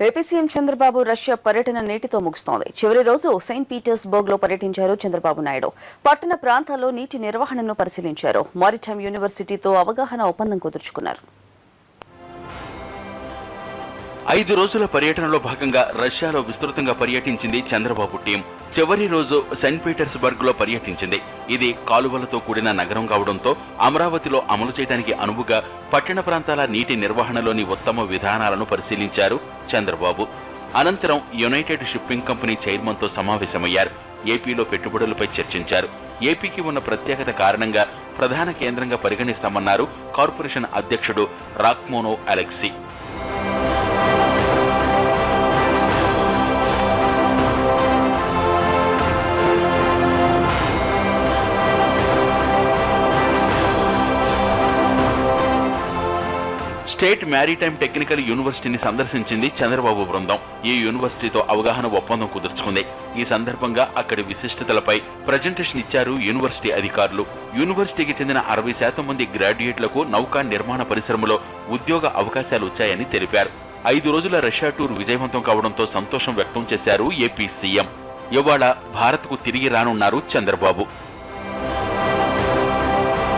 AP CM Chandrababu Russia పర్యటన నేటితో ముగుస్తోంది. చివరి రోజు సెయింట్ పీటర్స్బర్గ్ లో పర్యటించారు చంద్రబాబు నాయుడు. పట్టణ ప్రాంతాల్లో నీటి నిర్వహణను పరిశీలించారు. మారిటైమ్ యూనివర్సిటీతో అవగాహన ఒప్పందం కుదుర్చుకున్నారు. 5 రోజుల పర్యటనలో భాగంగా రష్యాలో విస్తృతంగా పర్యటించింది చంద్రబాబు టీం. చివరి రోజు సెయింట్ పీటర్స్బర్గ్ లో పర్యటించింది. ఇది కాలువలతో కూడిన నగరం కావడంతో అమరావతిలో అమలు చేయడానికి అనువుగా పట్టణ ప్రాంతాల నీటి నిర్వహణలోని ఉత్తమ విధానాలను పరిశీలించారు చంద్రబాబు. అనంతరం యునైటెడ్ షిప్పింగ్ కంపెనీ చైర్మన్తో సమావేశమయ్యారు. ఏపీలో పెట్టుబడులపై చర్చించారు. ఏపీకి ఉన్న ప్రత్యేకత కారణంగా ప్రధాన కేంద్రంగా పరిగణిస్తామన్నారు కార్పొరేషన్ అధ్యక్షుడు రాక్మోనో అలెక్సీ. స్టేట్ మ్యారిటైమ్ టెక్నికల్ యూనివర్సిటీని సందర్శించింది చంద్రబాబు బృందం. ఈ యూనివర్సిటీతో అవగాహన ఒప్పందం కుదుర్చుకుంది. ఈ సందర్భంగా అక్కడి విశిష్టతలపై ప్రజెంటేషన్ ఇచ్చారు యూనివర్సిటీ అధికారులు. యూనివర్సిటీకి చెందిన 60% మంది గ్రాడ్యుయేట్లకు నౌకా నిర్మాణ పరిశ్రమలో ఉద్యోగ అవకాశాలు వచ్చాయని తెలిపారు. 5 రోజుల రష్యా టూర్ విజయవంతం కావడంతో సంతోషం వ్యక్తం చేశారు ఏపీ సీఎం. ఇవాళ భారత్కు తిరిగి రానున్నారు చంద్రబాబు.